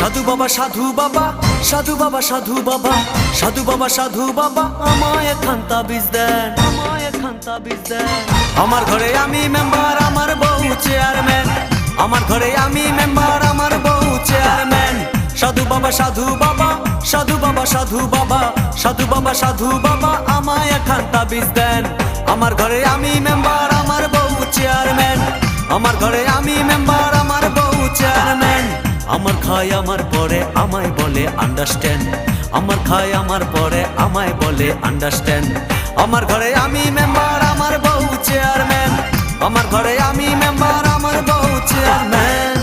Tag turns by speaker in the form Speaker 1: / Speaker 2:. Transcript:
Speaker 1: সাধু বাবা সাধু বাবা সাধু বাবা সাধু বাবা সাধু বাবা সাধু বাবা আমায় একখান তাবিজ দেন, আমায় একখান তাবিজ দেন। আমার ঘরে আমি মেম্বার, আমার বউ চেয়ারম্যান। আমার ঘরে আমি মেম্বার, আমার বউ চেয়ারম্যান। সাধু বাবা সাধু বাবা সাধু বাবা সাধু বাবা সাধু বাবা সাধু বাবা আমায় একখান তাবিজ দেন। আমার ঘরে আমি মেম্বার, আমার বউ চেয়ারম্যান। আমার ঘরে আমি মেম্বার, আমার বউ চেয়ারম্যান। আমার খায় আমার পরে আমায় বলে আন্ডারস্ট্যান্ড। আমার খায় আমার পরে আমায় বলে আন্ডারস্ট্যান্ড। আমার ঘরে আমি মেম্বার, আমার বউ চেয়ারম্যান। আমার ঘরে আমি মেম্বার, আমার বউ চেয়ারম্যান।